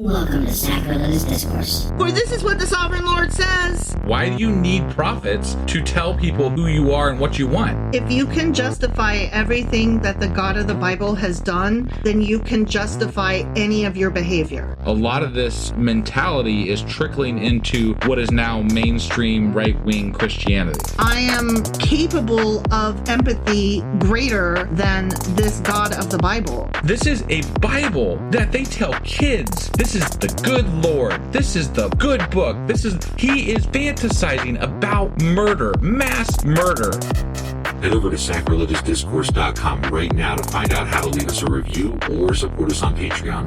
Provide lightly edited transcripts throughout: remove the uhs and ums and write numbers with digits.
Welcome to Sacrilegious Discourse. For this is what the Sovereign Lord says. Why do you need prophets to tell people who you are and what you want? If you can justify everything that the God of the Bible has done, then you can justify any of your behavior. A lot of this mentality is trickling into what is now mainstream right-wing Christianity. I am capable of empathy greater than this God of the Bible. This is a Bible that they tell kids. This is the good Lord. This is the good book. He is fantasizing about murder, mass murder. Head over to sacrilegiousdiscourse.com right now to find out how to leave us a review or support us on Patreon.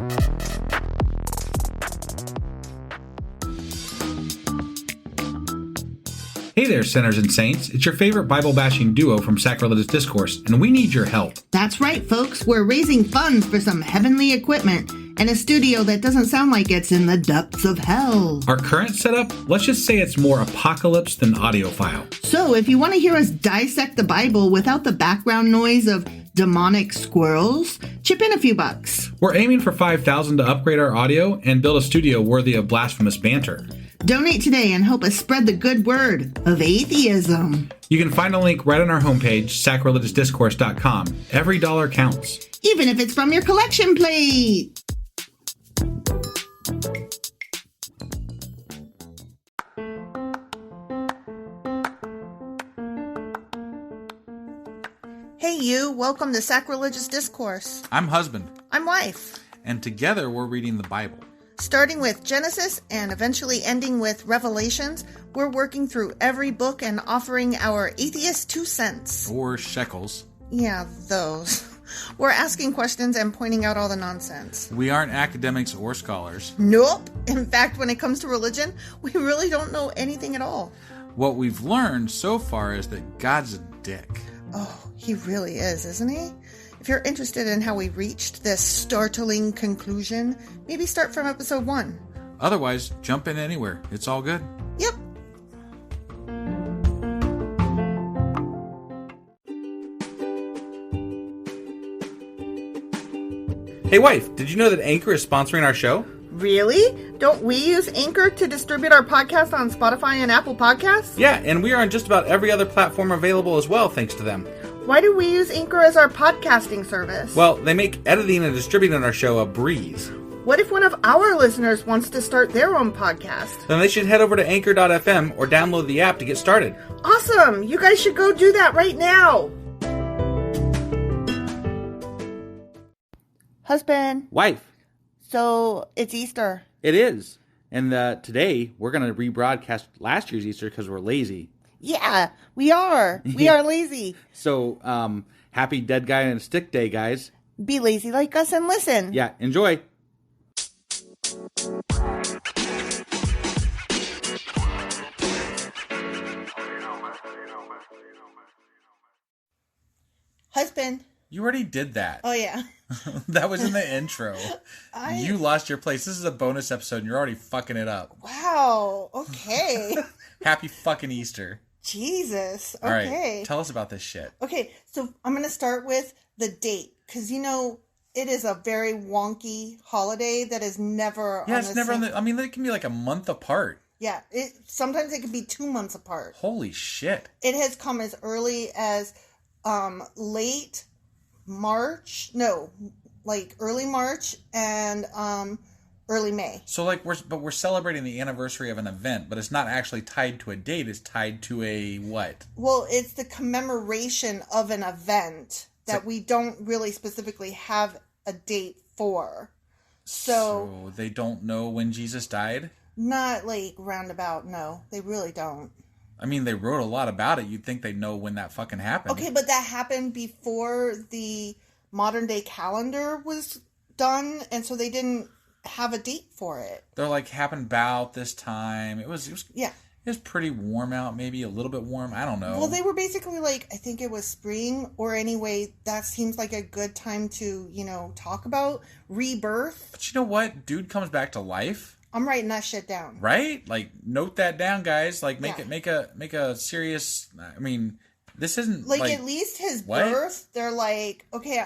Hey there, sinners and saints. It's your favorite Bible-bashing duo from Sacrilegious Discourse, and we need your help. That's right, folks. We're raising funds for some heavenly equipment and a studio that doesn't sound like it's in the depths of hell. Our current setup, let's just say it's more apocalypse than audiophile. So if you want to hear us dissect the Bible without the background noise of demonic squirrels, chip in a few bucks. We're aiming for $5,000 to upgrade our audio and build a studio worthy of blasphemous banter. Donate today and help us spread the good word of atheism. You can find a link right on our homepage, sacrilegiousdiscourse.com. Every dollar counts. Even if it's from your collection plate. Hey you, welcome to Sacrilegious Discourse. I'm husband. I'm wife. And together we're reading the Bible. Starting with Genesis and eventually ending with Revelations, we're working through every book and offering our atheist 2 cents. Or shekels. Yeah, those. We're asking questions and pointing out all the nonsense. We aren't academics or scholars. Nope. In fact, when it comes to religion, we really don't know anything at all. What we've learned so far is that God's a dick. Oh, he really is, isn't he? If you're interested in how we reached this startling conclusion, maybe start from episode 1. Otherwise, jump in anywhere. It's all good. Yep. Hey wife, did you know that Anchor is sponsoring our show? Really? Don't we use Anchor to distribute our podcast on Spotify and Apple Podcasts? Yeah, and we are on just about every other platform available as well, thanks to them. Why do we use Anchor as our podcasting service? Well, they make editing and distributing our show a breeze. What if one of our listeners wants to start their own podcast? Then they should head over to anchor.fm or download the app to get started. Awesome! You guys should go do that right now! Husband. Wife. So, it's Easter. It is. And today, we're going to rebroadcast last year's Easter because we're lazy. Yeah, we are. We are lazy. So, happy Dead Guy and Stick Day, guys. Be lazy like us and listen. Yeah, enjoy. Husband. You already did that. Oh, yeah. That was in the intro. You lost your place. This is a bonus episode and you're already fucking it up. Wow. Okay. Happy fucking Easter. Jesus. Okay. All right. Tell us about this shit. Okay. So I'm going to start with the date. Because, it is a very wonky holiday that is never Yeah, it's never on the... I mean, it can be like a month apart. Yeah. Sometimes it can be 2 months apart. Holy shit. It has come as early as late March. No, like early March and early May. So we're celebrating the anniversary of an event, but it's not actually tied to a date. It's tied to a what? Well, it's the commemoration of an event that we don't really specifically have a date for. So they don't know when Jesus died? Not like roundabout, no. They really don't. I mean, they wrote a lot about it. You'd think they'd know when that fucking happened. Okay, but that happened before the modern day calendar was done, and so they didn't have a date for it. They're like, happened about this time. It was yeah. It was pretty warm out, maybe a little bit warm. I don't know. Well, they were basically like, I think it was spring, or anyway, that seems like a good time to, talk about rebirth. But you know what? Dude comes back to life. I'm writing that shit down. Right? Like, note that down, guys. Like, make a serious. I mean, this isn't like at least his birth. They're like, okay,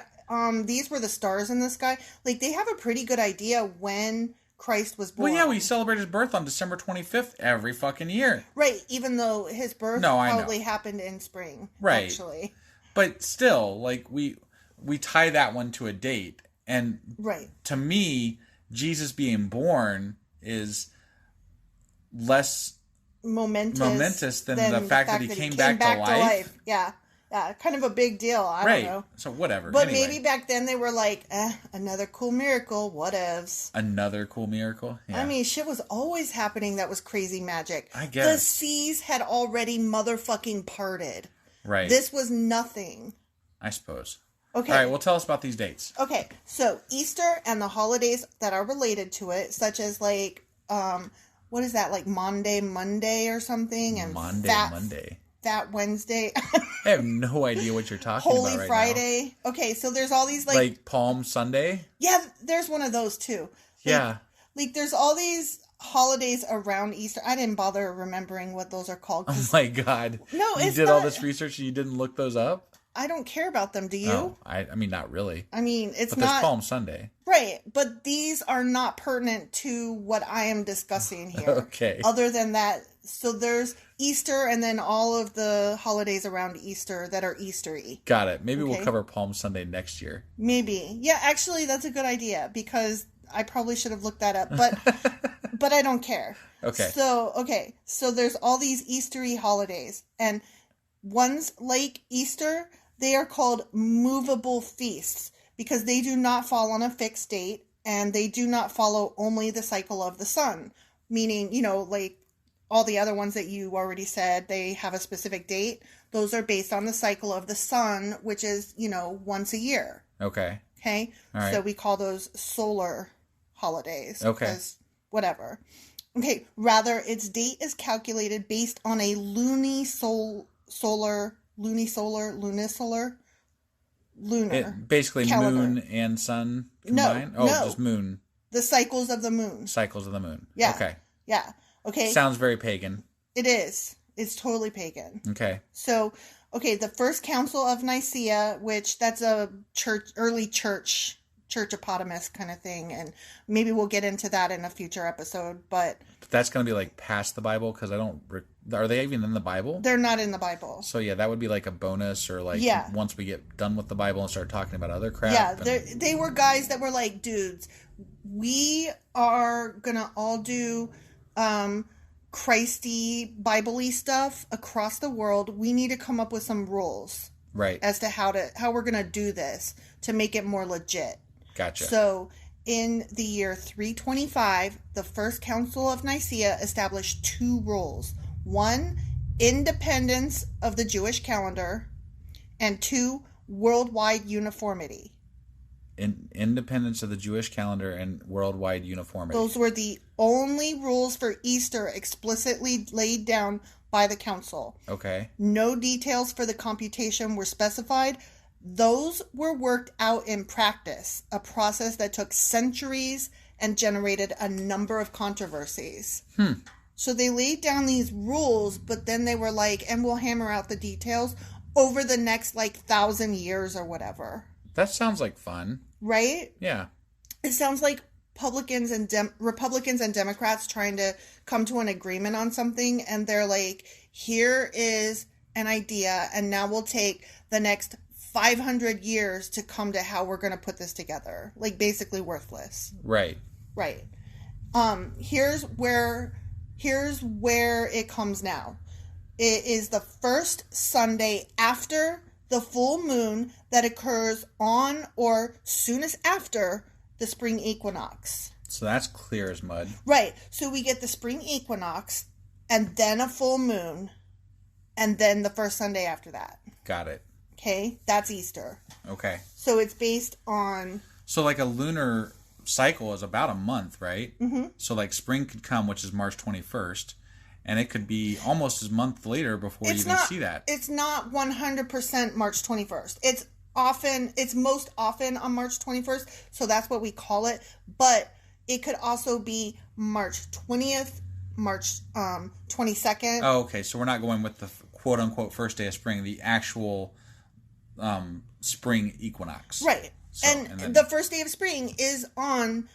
these were the stars in the sky. Like, they have a pretty good idea when Christ was born. Well, yeah, we celebrate his birth on December 25th every fucking year. Right, even though his birth probably happened in spring. Right. Actually. But still, like, we tie that one to a date. And right. To me, Jesus being born is less momentous than the fact that he came back to life. Yeah. Yeah, kind of a big deal. I don't know. So whatever. But anyway. Maybe back then they were like, another cool miracle, whatevs. Another cool miracle? Yeah. I mean, shit was always happening that was crazy magic. I guess. The seas had already motherfucking parted. Right. This was nothing. I suppose. Okay. All right, well, tell us about these dates. Okay, so Easter and the holidays that are related to it, such as like, what is that, like Monday or something? And Monday. Fat Wednesday. I have no idea what you're talking Holy about right Friday. Now. Okay, so there's all these like Palm Sunday? Yeah, there's one of those too. Yeah. Like there's all these holidays around Easter. I didn't bother remembering what those are called. Oh my God. No, you did all this research and you didn't look those up? I don't care about them. Do you? Oh, I mean, not really. I mean, but there's Palm Sunday. Right, but these are not pertinent to what I am discussing here. Okay. Other than that, so there's Easter and then all of the holidays around Easter that are Easter-y. Got it. Maybe we'll cover Palm Sunday next year. Maybe. Yeah, actually, that's a good idea because I probably should have looked that up, but but I don't care. Okay. So there's all these Easter-y holidays, and ones like Easter, they are called movable feasts because they do not fall on a fixed date and they do not follow only the cycle of the sun. Meaning, like all the other ones that you already said, they have a specific date. Those are based on the cycle of the sun, which is, once a year. Okay. Okay? All right. So we call those solar holidays. Okay. Because whatever. Okay. Rather, its date is calculated based on a lunar. Basically calendar. Moon and sun combined? No. Just moon. The cycles of the moon. Cycles of the moon. Yeah. Okay. Yeah. Okay. Sounds very pagan. It is. It's totally pagan. Okay. So, the First Council of Nicaea, which that's a early churchopotamus kind of thing, and maybe we'll get into that in a future episode, but that's going to be like past the Bible because are they even in the Bible? They're not in the Bible. So yeah, that would be like a bonus or like once we get done with the Bible and start talking about other crap. Yeah, they were guys that were like, dudes, we are going to all do Christy Bible-y stuff across the world. We need to come up with some rules. Right. As to how we're going to do this to make it more legit. Gotcha. So, in the year 325, the First Council of Nicaea established two rules. One, independence of the Jewish calendar, and two, worldwide uniformity. Independence of the Jewish calendar and worldwide uniformity. Those were the only rules for Easter explicitly laid down by the council. Okay. No details for the computation were specified. Those were worked out in practice, a process that took centuries and generated a number of controversies. So they laid down these rules, but then they were like, and we'll hammer out the details over the next 1,000 years or whatever. That sounds like fun. Right? Yeah. It sounds like Republicans and Democrats trying to come to an agreement on something, and they're like, here is an idea, and now we'll take the next 500 years to come to how we're going to put this together. Like, basically worthless. Right. Right. Here's where it comes now. It is the first Sunday after the full moon that occurs on or soonest after the spring equinox. So that's clear as mud. Right. So we get the spring equinox and then a full moon and then the first Sunday after that. Got it. Okay? That's Easter. Okay. So it's based on... So like a lunar cycle is about a month, right? Mm-hmm. So like spring could come, which is March 21st. And it could be almost a month later before you even see that. It's not 100% March 21st. It's most often on March 21st, so that's what we call it. But it could also be March 20th, March 22nd. Oh, okay. So we're not going with the quote-unquote first day of spring, the actual spring equinox. Right. So, and the first day of spring is on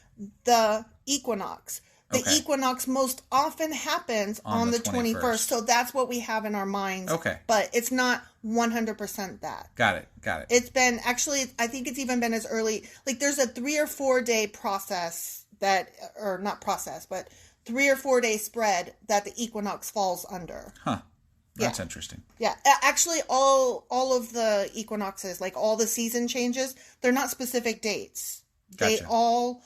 the equinox. The Okay. equinox most often happens on the 21st. So that's what we have in our minds. Okay. But it's not 100% that. Got it. It's been, actually, I think it's even been as early, like there's a 3 or 4 day process that, or not process, but 3 or 4 day spread that the equinox falls under. Huh. That's interesting. Yeah. Actually, all of the equinoxes, like all the season changes, they're not specific dates. They Gotcha. all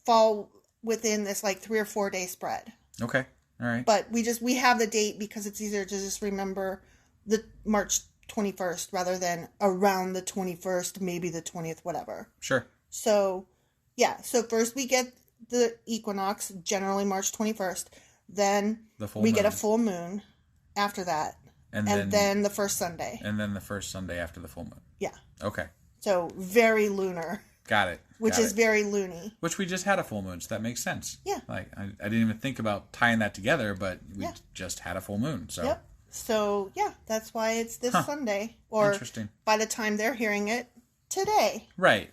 fall within this like 3 or 4 day spread. Okay. All right. But we have the date because it's easier to just remember the March 21st rather than around the 21st, maybe the 20th, whatever. Sure. So, yeah. So first we get the equinox, generally March 21st. Then we get a full moon after that. And then the first Sunday. And then the first Sunday after the full moon. Yeah. Okay. So very lunar. Got it. Which is very loony. Which we just had a full moon, so that makes sense. Yeah. Like, I didn't even think about tying that together, but we just had a full moon, so. Yep. So, yeah, that's why it's this Sunday. Or interesting. By the time they're hearing it, today. Right.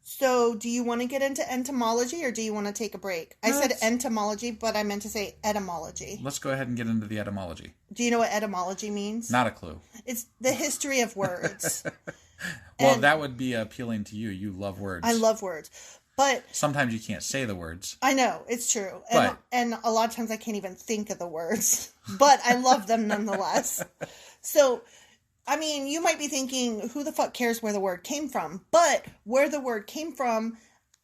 So, do you want to get into entomology, or do you want to take a break? I said entomology, but I meant to say etymology. Let's go ahead and get into the etymology. Do you know what etymology means? Not a clue. It's the history of words. Well, that would be appealing to you. You love words. I love words. But sometimes you can't say the words. I know, it's true. But, and a lot of times I can't even think of the words. But I love them nonetheless. So, I mean, you might be thinking, who the fuck cares where the word came from? But where the word came from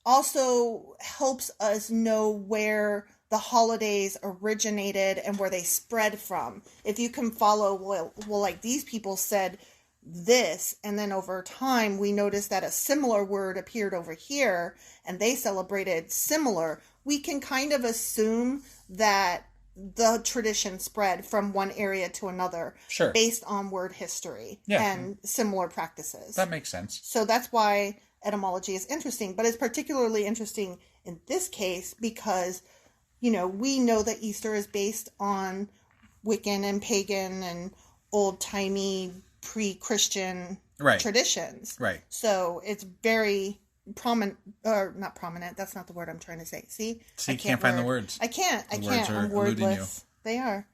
also helps us know where the holidays originated and where they spread from. If you can follow, well, like these people said this, and then over time we noticed that a similar word appeared over here, and they celebrated similar, we can kind of assume that the tradition spread from one area to another based on word history and similar practices. That makes sense. So that's why etymology is interesting, but it's particularly interesting in this case because, you know, we know that Easter is based on Wiccan and pagan and old-timey pre-Christian traditions. Right. So it's very prominent, or not prominent, that's not the word I'm trying to say. See, you can't find the words. I can't. Words are I'm wordless. They are.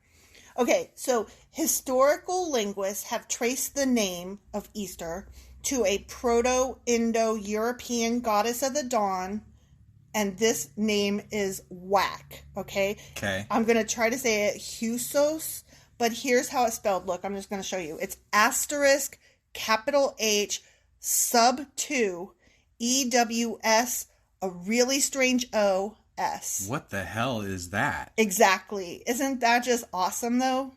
Okay, so historical linguists have traced the name of Easter to a Proto-Indo-European goddess of the dawn, and this name is whack, okay? Okay. I'm going to try to say it Husos, but here's how it's spelled. Look, I'm just going to show you. It's asterisk, capital H, sub 2, EWS, a really strange O, S. What the hell is that? Exactly. Isn't that just awesome, though?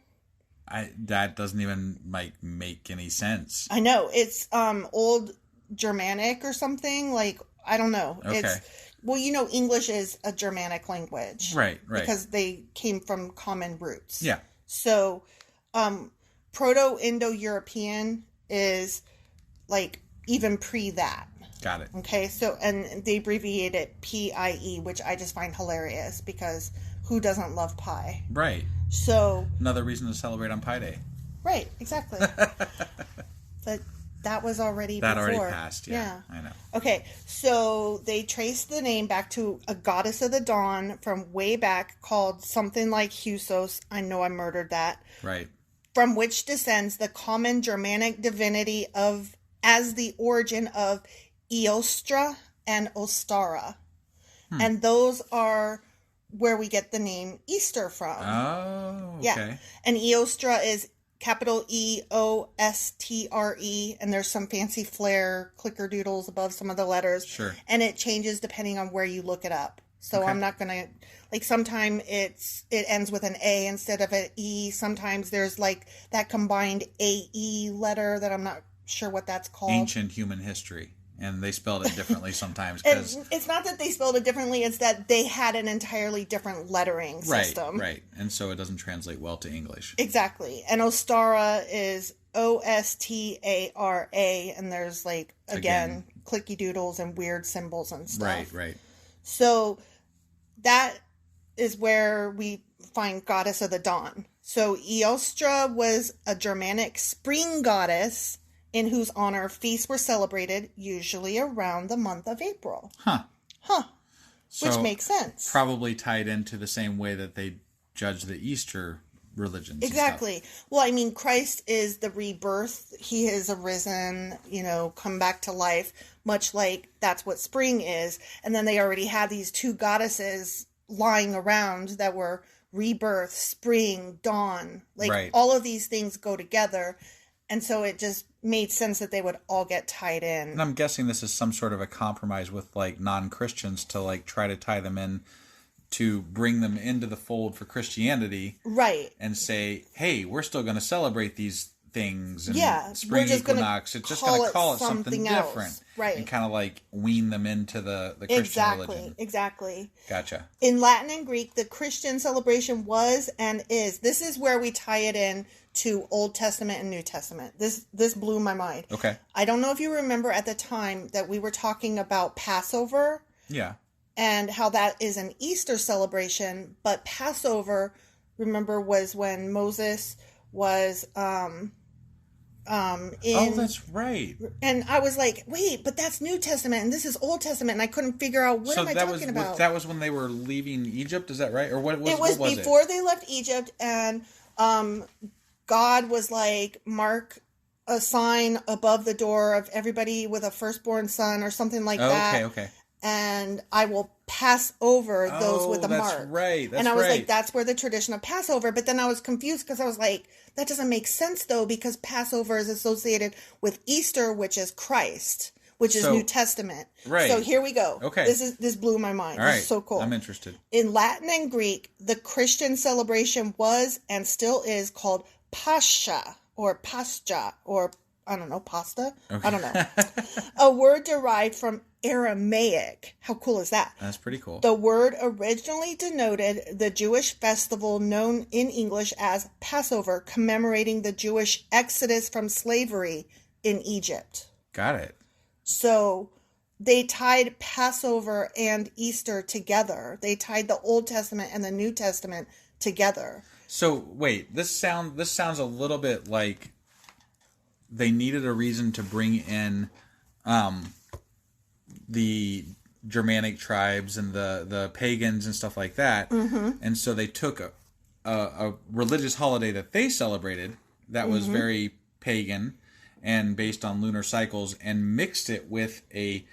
That doesn't even, make any sense. I know. It's old Germanic or something. Like, I don't know. Okay. Well, you know, English is a Germanic language. Right. Because they came from common roots. Yeah. So, Proto-Indo-European is, even pre that. Got it. Okay, so, and they abbreviate it PIE, which I just find hilarious, because who doesn't love pie? Right. So... Another reason to celebrate on Pi Day. Right, exactly. But that was already before. That already passed, yeah. I know. Okay, so they traced the name back to a goddess of the dawn from way back called something like Husos. I know I murdered that. Right. From which descends the common Germanic divinity as the origin of Eostra and Ostara. And those are where we get the name Easter from. Oh, okay. Yeah. And Eostra is capital EOSTRE, and there's some fancy flair clicker doodles above some of the letters. Sure. And it changes depending on where you look it up. So I'm not going to, sometime it ends with an A instead of an E. Sometimes there's that combined AE letter that I'm not sure what that's called. Ancient human history. And they spelled it differently sometimes. It's not that they spelled it differently, it's that they had an entirely different lettering system. Right. And so it doesn't translate well to English. Exactly. And Ostara is OSTARA, and there's, again, clicky doodles and weird symbols and stuff. Right. So that is where we find Goddess of the Dawn. So Eostra was a Germanic spring goddess in whose honor feasts were celebrated, usually around the month of April. Huh. So which makes sense. Probably tied into the same way that they judge the Easter religions. Exactly. Well, I mean, Christ is the rebirth. He has arisen, come back to life, much like that's what spring is. And then they already had these two goddesses lying around that were rebirth, spring, dawn. Like all of these things go together. And so it just made sense that they would all get tied in. And I'm guessing this is some sort of a compromise with like non-Christians to like try to tie them in to bring them into the fold for Christianity. Right. And say, hey, we're still going to celebrate these things. And Spring Equinox. It's just going to call it something different. Right. And kind of like wean them into the Christian religion. Exactly. Gotcha. In Latin and Greek, the Christian celebration was and is. This is where we tie it in to Old Testament and New Testament. This blew my mind. Okay. I don't know if you remember at the time that we were talking about Passover. Yeah. And how that is an Easter celebration, but Passover, remember, was when Moses was in. Oh, that's right. And I was like, wait, but that's New Testament, and this is Old Testament, and I couldn't figure out what am I talking about. That was when they were leaving Egypt, is that right? Or what was it? Was before they left Egypt, and God was like, mark a sign above the door of everybody with a firstborn son or something like that. Okay. And I will pass over those with a mark. That's right. And I was like, that's where the tradition of Passover. But then I was confused because I was like, that doesn't make sense though, because Passover is associated with Easter, which is Christ, which is New Testament. Right. So here we go. Okay. This blew my mind. All right. This is so cool. I'm interested. In Latin and Greek, the Christian celebration was and still is called Pascha or Pascha or I don't know, pasta? Okay. I don't know. A word derived from Aramaic. How cool is that? That's pretty cool. The word originally denoted the Jewish festival known in English as Passover, commemorating the Jewish exodus from slavery in Egypt. Got it. So they tied Passover and Easter together. They tied the Old Testament and the New Testament together. So wait, this sounds a little bit like they needed a reason to bring in the Germanic tribes and the pagans and stuff like that. Mm-hmm. And so they took a religious holiday that they celebrated that was very pagan and based on lunar cycles and mixed it with a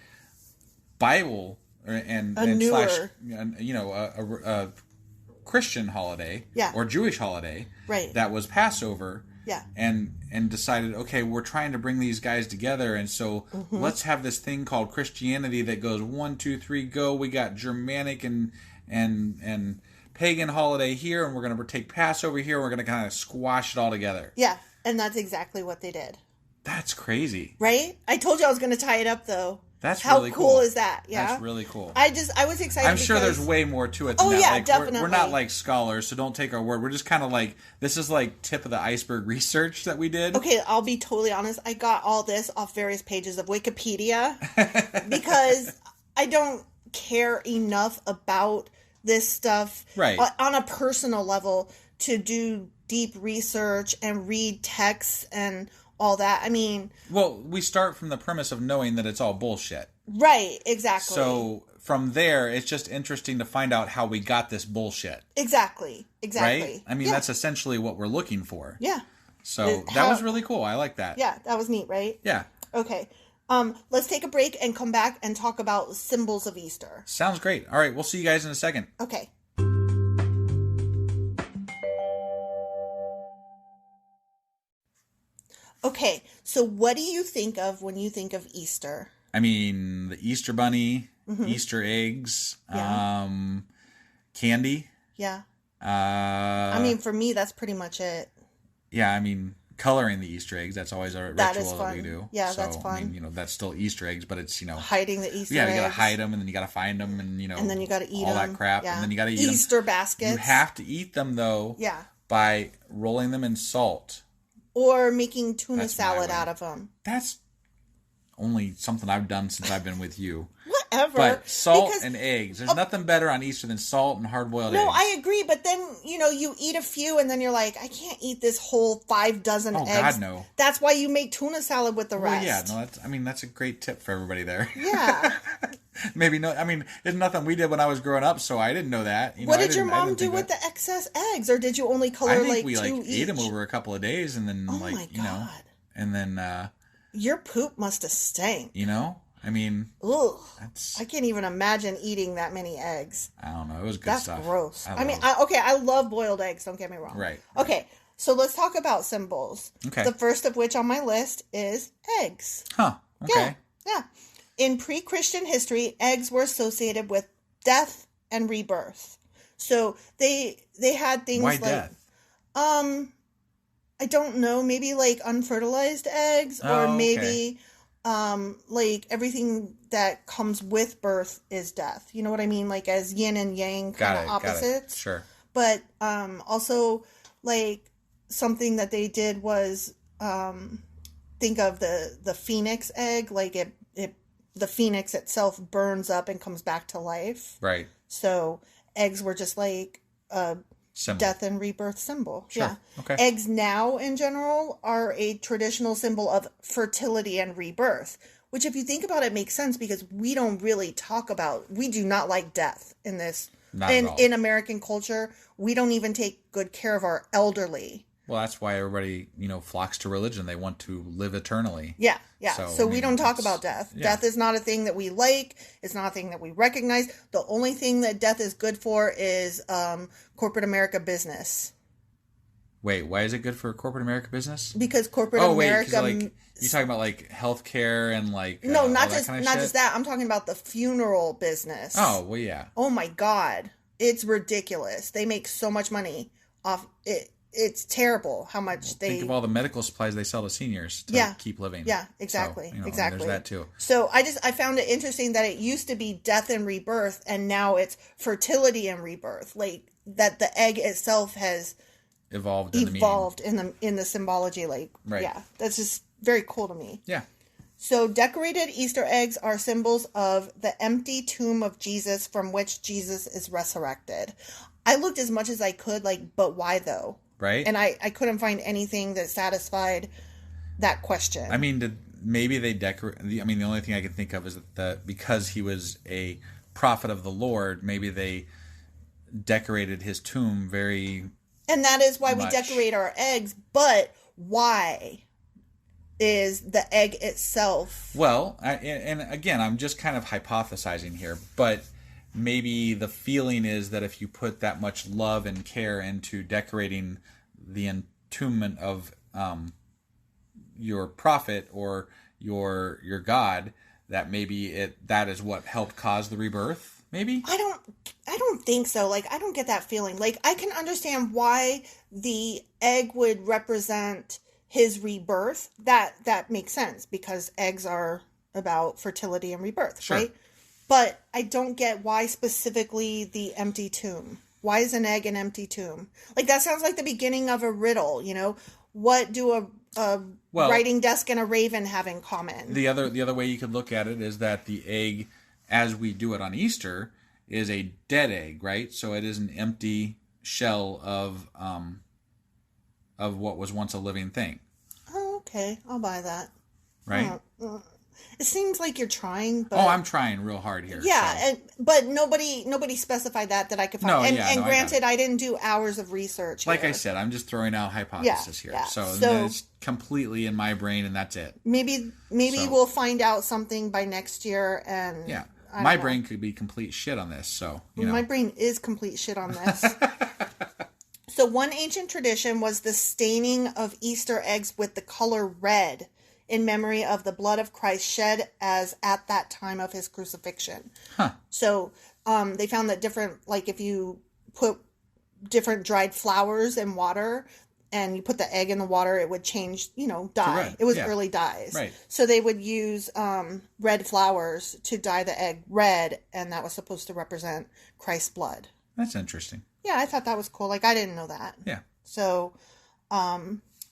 Bible and newer, a Christian holiday or Jewish holiday that was Passover. Yeah. And decided, okay, we're trying to bring these guys together, and so let's have this thing called Christianity that goes 1, 2, 3, go. We got Germanic and pagan holiday here, and we're gonna take Passover here. And we're gonna kind of squash it all together. Yeah, and that's exactly what they did. That's crazy, right? I told you I was gonna tie it up though. That's how really cool is that? Yeah, that's really cool. I was excited. I'm sure there's way more to it than that. Yeah, like, definitely. We're not like scholars, so don't take our word. We're just kind of like, this is like tip of the iceberg research that we did. Okay, I'll be totally honest. I got all this off various pages of Wikipedia because I don't care enough about this stuff on a personal level to do deep research and read texts and all that. I mean... Well, we start from the premise of knowing that it's all bullshit. Right, exactly. So, from there, it's just interesting to find out how we got this bullshit. Exactly. Right? I mean, that's essentially what we're looking for. Yeah. So, that was really cool. I like that. Yeah, that was neat, right? Yeah. Okay. Let's take a break and come back and talk about symbols of Easter. Sounds great. All right, we'll see you guys in a second. Okay. Okay, so what do you think of when you think of Easter? I mean, the Easter bunny, Easter eggs, candy. Yeah. I mean, for me, that's pretty much it. Yeah, I mean, coloring the Easter eggs, that's always a ritual that we do. Yeah, so, that's fun. I mean, that's still Easter eggs, but it's, hiding the Easter eggs. Yeah, you gotta hide them, and then you gotta find them, and, and then you gotta eat all them. that crap, and then you gotta eat Easter them. baskets. You have to eat them, though, by rolling them in salt. Or making tuna salad out of them. That's only something I've done since I've been with you. Whatever. But salt and eggs. There's nothing better on Easter than salt and hard-boiled eggs. No, I agree. But then, you eat a few and then you're like, I can't eat this whole 5 dozen eggs. Oh, God, no. That's why you make tuna salad with the rest. Well, yeah. No, that's a great tip for everybody there. Yeah. Maybe no. I mean, it's nothing we did when I was growing up, so I didn't know that. What did your mom do with the excess eggs, or did you only color I think like we two each? ate them over a couple of days, and then and then your poop must have stank. I mean, ugh, I can't even imagine eating that many eggs. I don't know. It was good That's stuff. Gross. I love boiled eggs. Don't get me wrong. Right. Okay. So let's talk about symbols. Okay. The first of which on my list is eggs. Huh. Okay. Yeah. In pre-Christian history, eggs were associated with death and rebirth. So they had things Why like death? I don't know, maybe like unfertilized eggs, or maybe like everything that comes with birth is death. You know what I mean? Like as yin and yang kind of opposites. Sure. But also like something that they did was think of the phoenix egg, like the phoenix itself burns up and comes back to life. Right. So eggs were just like a death and rebirth symbol. Sure. Yeah. Okay. Eggs now in general are a traditional symbol of fertility and rebirth, which if you think about it makes sense because we don't really we do not like death in this. Not at all. In American culture, we don't even take good care of our elderly. Well, that's why everybody, flocks to religion. They want to live eternally. Yeah. So we don't talk about death. Yeah. Death is not a thing that we like. It's not a thing that we recognize. The only thing that death is good for is corporate America business. Wait, why is it good for corporate America business? Because corporate America... you're talking about like healthcare and like... No, not just that. I'm talking about the funeral business. Oh, well, yeah. Oh my God. It's ridiculous. They make so much money off it. It's terrible how much they... Think of all the medical supplies they sell to seniors to keep living. Yeah, exactly. So, exactly. There's that too. So I found it interesting that it used to be death and rebirth, and now it's fertility and rebirth. Like that the egg itself has evolved in the symbology. Like, right. Yeah, that's just very cool to me. Yeah. So decorated Easter eggs are symbols of the empty tomb of Jesus from which Jesus is resurrected. I looked as much as I could, but why though? Right. And I couldn't find anything that satisfied that question. I mean, maybe they decorate... the only thing I can think of is that because he was a prophet of the Lord, maybe they decorated his tomb very... And that is why we decorate our eggs, but why is the egg itself... Well, and again, I'm just kind of hypothesizing here, but... Maybe the feeling is that if you put that much love and care into decorating the entombment of your prophet or your God, that maybe that is what helped cause the rebirth. Maybe I don't think so. I don't get that feeling. I can understand why the egg would represent his rebirth. That makes sense because eggs are about fertility and rebirth, sure. Right? But I don't get why specifically the empty tomb. Why is an egg an empty tomb? That sounds like the beginning of a riddle, What do a writing desk and a raven have in common? The other way you could look at it is that the egg, as we do it on Easter, is a dead egg, right? So it is an empty shell of what was once a living thing. Oh, okay. I'll buy that. Right? It seems like you're trying, but... Oh, I'm trying real hard here. Yeah, so. But nobody specified that I could find. And granted, I didn't do hours of research Like here. I said, I'm just throwing out hypothesis here. Yeah. So it's completely in my brain, and that's it. Maybe we'll find out something by next year, and... Yeah. My brain could be complete shit on this, so, My brain is complete shit on this. So one ancient tradition was the staining of Easter eggs with the color red, in memory of the blood of Christ shed as at that time of his crucifixion. Huh. So they found that if you put different dried flowers in water and you put the egg in the water, it would change, dye. It was early dyes. Right. So they would use red flowers to dye the egg red, and that was supposed to represent Christ's blood. That's interesting. Yeah, I thought that was cool. I didn't know that. Yeah. So...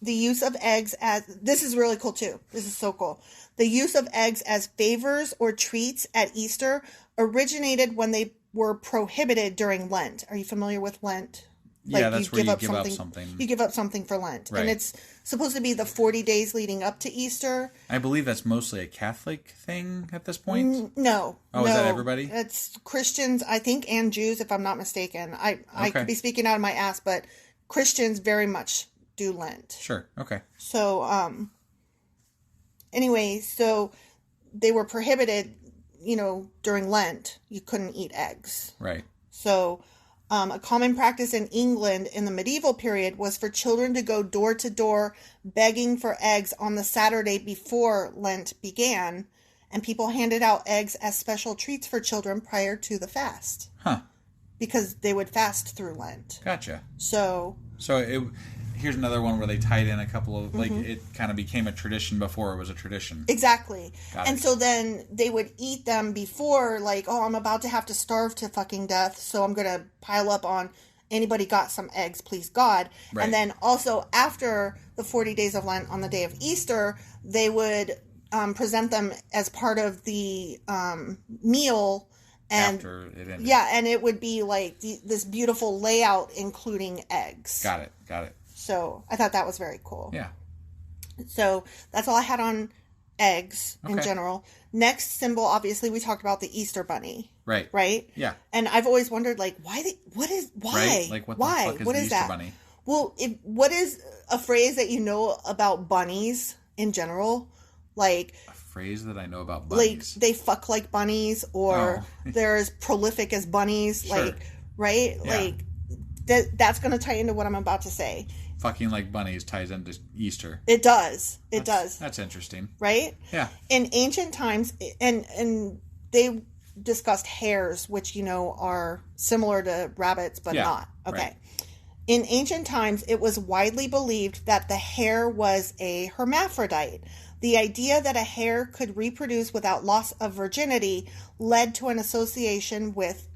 the use of eggs this is really cool too. This is so cool. The use of eggs as favors or treats at Easter originated when they were prohibited during Lent. Are you familiar with Lent? Yeah, that's where you give up something. You give up something for Lent. Right. And it's supposed to be the 40 days leading up to Easter. I believe that's mostly a Catholic thing at this point. No. Oh, is that everybody? It's Christians, I think, and Jews, if I'm not mistaken. I could be speaking out of my ass, but Christians very much do Lent. Sure. Okay. So, anyway, so they were prohibited, during Lent. You couldn't eat eggs. Right. So, a common practice in England in the medieval period was for children to go door to door begging for eggs on the Saturday before Lent began, and people handed out eggs as special treats for children prior to the fast. Huh. Because they would fast through Lent. Gotcha. So here's another one where they tied in a couple of, it kind of became a tradition before it was a tradition. Exactly. Got and it. so then they would eat them before, I'm about to have to starve to fucking death, so I'm going to pile up on anybody got some eggs, please God. Right. And then also after the 40 days of Lent on the day of Easter, they would present them as part of the meal. And, after it ended. Yeah, and it would be like this beautiful layout including eggs. Got it. So I thought that was very cool. Yeah. So that's all I had on eggs in Okay. general. Next symbol, obviously, we talked about the Easter bunny. Right. Right? Yeah. And I've always wondered, why? Right? Like, what why? the fuck is What the is Easter that? bunny? Well, what is a phrase that you know about bunnies in general? Like, A phrase that I know about like bunnies. they fuck like bunnies, or they're as prolific as bunnies. Sure. Like, right? Yeah. Like, that's going to tie into what I'm about to say. Fucking like bunnies ties into Easter. It does. It does. That's interesting. Right? Yeah. In ancient times, and they discussed hares, which, are similar to rabbits, but Yeah, not. Okay. right. In ancient times, it was widely believed that the hare was a hermaphrodite. The idea that a hare could reproduce without loss of virginity led to an association with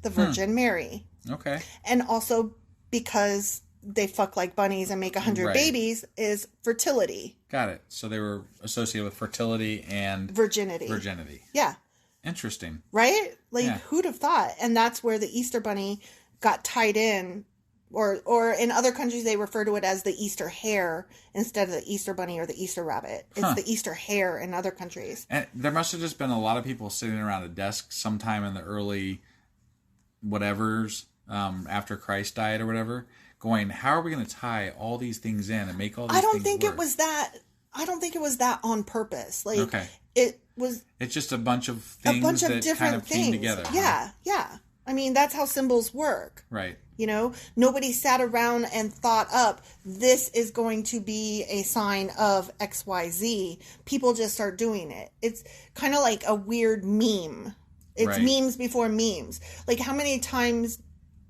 the Virgin Mary. Okay. And also because they fuck like bunnies and make 100 Right. babies is fertility. Got it. So they were associated with fertility and Virginity. Yeah. Interesting. Right? Like, Yeah. who'd have thought? And that's where the Easter bunny got tied in. Or in other countries, they refer to it as the Easter hare instead of the Easter bunny or the Easter rabbit. It's the Easter hare in other countries. And there must have just been a lot of people sitting around a desk sometime in the early whatevers, after Christ died or whatever, going, how are we going to tie all these things in and make all these I don't things think work? it was that. I don't think it was that on purpose. Like, Okay. it was It's just a bunch of things that different kind of things. came together. Yeah, yeah. I mean, that's how symbols work. Right. Nobody sat around and thought up, this is going to be a sign of XYZ. People just start doing it. It's kind of like a weird meme. It's Right. memes before memes. Like, how many times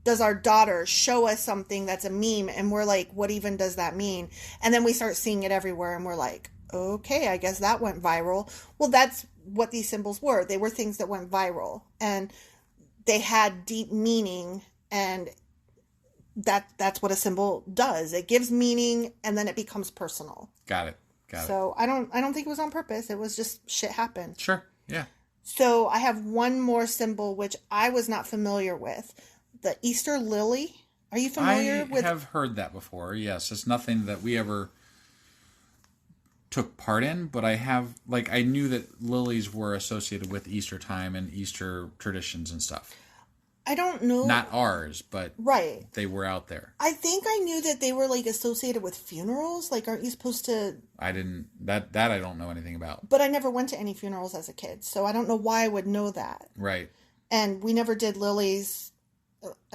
does our daughter show us something that's a meme and we're like, what even does that mean? And then we start seeing it everywhere and we're like, okay, I guess that went viral. Well, that's what these symbols were. They were things that went viral and they had deep meaning, and that's what a symbol does. It gives meaning and then it becomes personal. Got it. So I don't think it was on purpose. It was just shit happened. Sure. Yeah. So I have one more symbol which I was not familiar with. The Easter lily. Are you familiar with? I have heard that before. Yes, it's nothing that we ever took part in, but I knew that lilies were associated with Easter time and Easter traditions and stuff. I don't know. Not ours, but right. they were out there. I think I knew that they were like associated with funerals. Like, aren't you supposed to? I didn't. That I don't know anything about. But I never went to any funerals as a kid, so I don't know why I would know that. Right. And we never did lilies.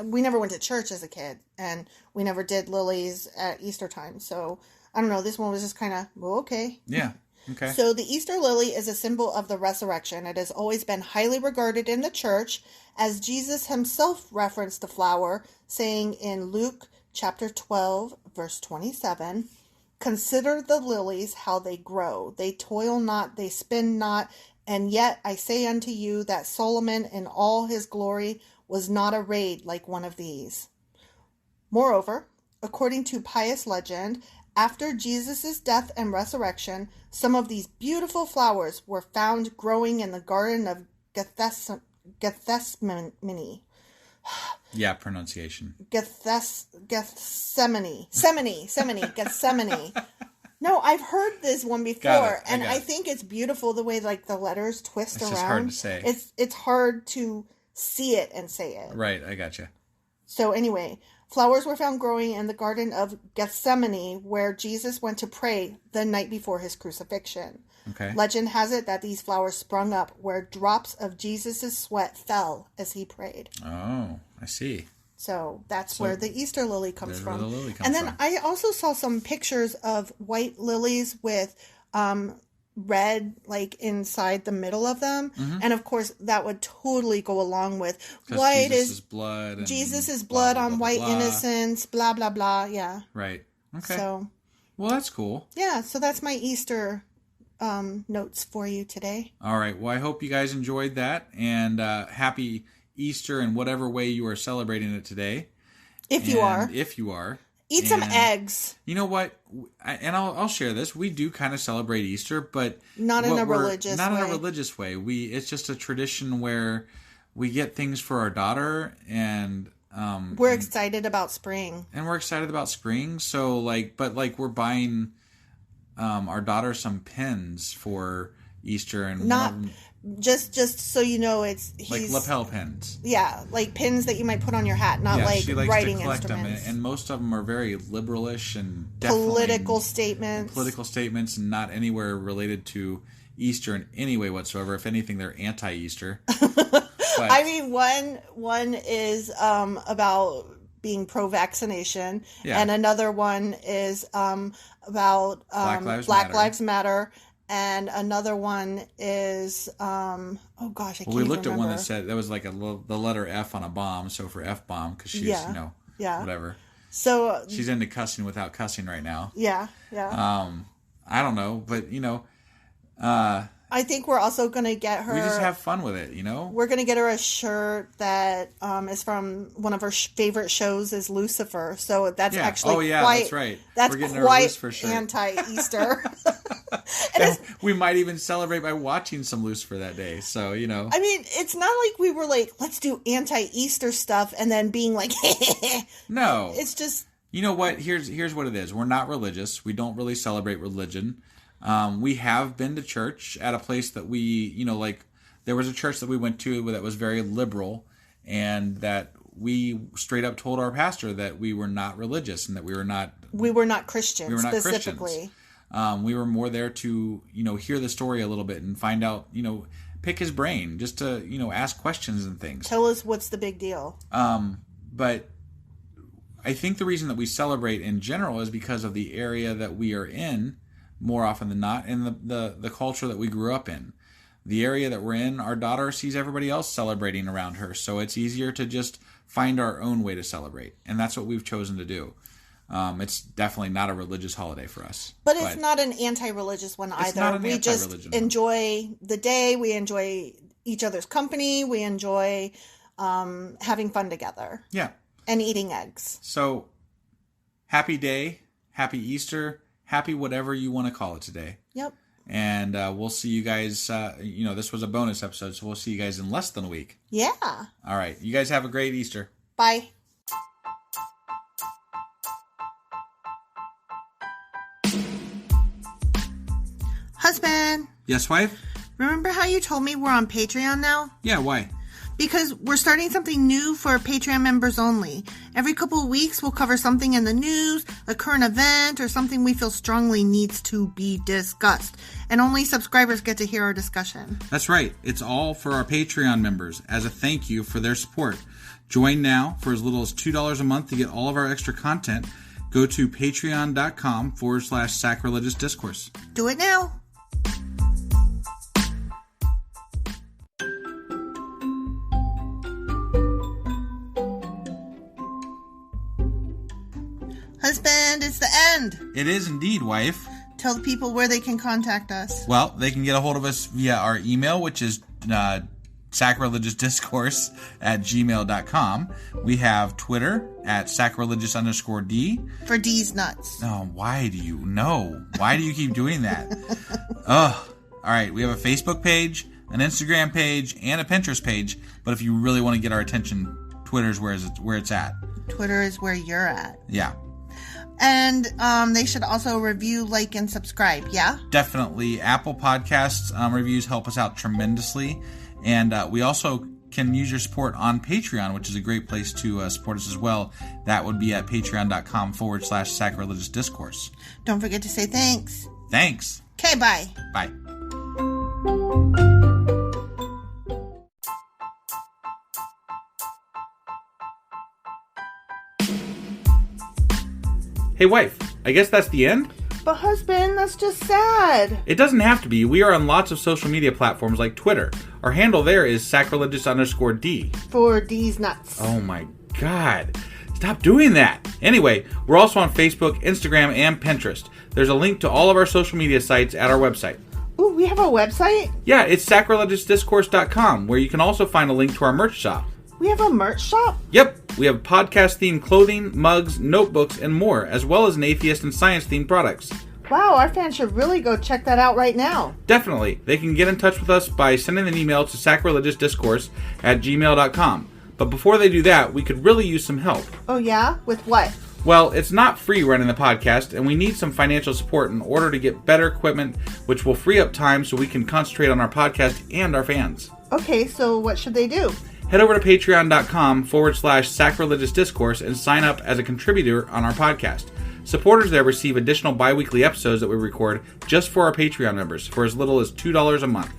We never went to church as a kid, and we never did lilies at Easter time. So I don't know. This one was just kind of, well, okay. Yeah. Okay. So the Easter lily is a symbol of the resurrection. It has always been highly regarded in the church, as Jesus himself referenced the flower, saying in Luke chapter 12, verse 27, "Consider the lilies, how they grow. They toil not, they spin not, and yet I say unto you that Solomon in all his glory was not arrayed like one of these." Moreover, according to pious legend, after Jesus' death and resurrection, some of these beautiful flowers were found growing in the Garden of Gethsemane. Yeah, pronunciation. Gethsemane. Gethsemane. No, I've heard this one before, and I think it's beautiful the way like the letters twist around. It's just hard to say. It's hard to see it and say it. Right, I gotcha. So anyway, flowers were found growing in the Garden of Gethsemane, where Jesus went to pray the night before his crucifixion. Okay. Legend has it that these flowers sprung up where drops of Jesus' sweat fell as he prayed. Oh, I see. So that's where the Easter lily comes from. Where the lily comes and then from. I also saw some pictures of white lilies with red like inside the middle of them. Mm-hmm. And of course that would totally go along with white is blood. Jesus' blood on white innocence, blah, blah, blah. Yeah. Right. Okay. So, well, that's cool. Yeah. So that's my Easter notes for you today. All right. Well, I hope you guys enjoyed that, and happy Easter in whatever way you are celebrating it today. If you are. Eat some eggs. You know what? I'll share this. We do kind of celebrate Easter, but not in a religious way. It's just a tradition where we get things for our daughter, and we're excited about spring. So we're buying our daughter some pins for Easter, and just so you know, he's like lapel pins. Yeah, like pins that you might put on your hat, not she likes writing to collect instruments. them, and most of them are very liberalish and political statements. And not anywhere related to Easter in any way whatsoever. If anything, they're anti-Easter. I mean, one is about being pro-vaccination, and another one is about Black Lives Matter. And another one is, I can't remember. We looked at one that said, that was like the letter F on a bomb, so for F-bomb, because she's, whatever. So she's into cussing without cussing right now. Yeah. I don't know, but, I think we're also going to get her... We just have fun with it, We're going to get her a shirt that is from one of her favorite shows is Lucifer. So that's actually that's right. That's quite anti-Easter. We might even celebrate by watching some Lucifer that day. So, I mean, it's not like we were like, let's do anti-Easter stuff and then being like, no. It's just... You know what? Here's what it is. We're not religious. We don't really celebrate religion. We have been to church at a place that we, there was a church that we went to that was very liberal, and that we straight up told our pastor that we were not religious and that we were not Christians. We were not specifically. Christians. We were more there to, hear the story a little bit and find out, pick his brain, just to, ask questions and things. Tell us what's the big deal. But I think the reason that we celebrate in general is because of the area that we are in, more often than not, and the culture that we grew up in. The area that we're in, our daughter sees everybody else celebrating around her, so it's easier to just find our own way to celebrate, and that's what we've chosen to do. It's definitely not a religious holiday for us. But it's not an anti-religious one either. We just enjoy the day, we enjoy each other's company, we enjoy having fun together. Yeah. And eating eggs. So, happy day, happy Easter, happy whatever you want to call it today. Yep. And we'll see you guys, this was a bonus episode, so we'll see you guys in less than a week. Yeah. All right. You guys have a great Easter. Bye. Husband. Yes, wife? Remember how you told me we're on Patreon now? Yeah, why? Because we're starting something new for Patreon members only. Every couple of weeks, we'll cover something in the news, a current event, or something we feel strongly needs to be discussed. And only subscribers get to hear our discussion. That's right. It's all for our Patreon members as a thank you for their support. Join now for as little as $2 a month to get all of our extra content. Go to patreon.com/sacrilegious discourse. Do it now. Husband, it's the end. It is indeed, wife. Tell the people where they can contact us. Well, they can get a hold of us via our email, which is sacrilegiousdiscourse@gmail.com. We have Twitter at sacrilegious_D. For D's nuts. Oh, why do you know? Why do you keep doing that? Ugh. All right, we have a Facebook page, an Instagram page, and a Pinterest page. But if you really want to get our attention Twitter's where it's at. Twitter is where you're at. Yeah. And they should also review, like, and subscribe, yeah? Definitely. Apple Podcasts reviews help us out tremendously. And we also can use your support on Patreon, which is a great place to support us as well. That would be at patreon.com/sacrilegious discourse. Don't forget to say thanks. Thanks. Okay, bye. Bye. Hey, wife, I guess that's the end? But husband, that's just sad. It doesn't have to be. We are on lots of social media platforms like Twitter. Our handle there is sacrilegious_D. For D's nuts. Oh my God. Stop doing that. Anyway, we're also on Facebook, Instagram, and Pinterest. There's a link to all of our social media sites at our website. Ooh, we have a website? Yeah, it's sacrilegiousdiscourse.com, where you can also find a link to our merch shop. We have a merch shop? Yep, we have podcast-themed clothing, mugs, notebooks, and more, as well as an atheist and science-themed products. Wow, our fans should really go check that out right now. Definitely. They can get in touch with us by sending an email to sacrilegiousdiscourse@gmail.com. But before they do that, we could really use some help. Oh yeah? With what? Well, it's not free running the podcast, and we need some financial support in order to get better equipment, which will free up time so we can concentrate on our podcast and our fans. Okay, so what should they do? Head over to patreon.com/sacrilegious discourse and sign up as a contributor on our podcast. Supporters there receive additional bi-weekly episodes that we record just for our Patreon members for as little as $2 a month.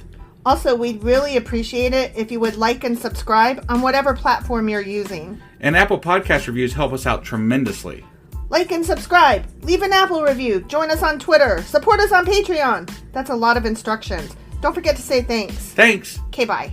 Also, we'd really appreciate it if you would like and subscribe on whatever platform you're using. And Apple Podcast reviews help us out tremendously. Like and subscribe. Leave an Apple review. Join us on Twitter. Support us on Patreon. That's a lot of instructions. Don't forget to say thanks. Thanks. Okay, bye.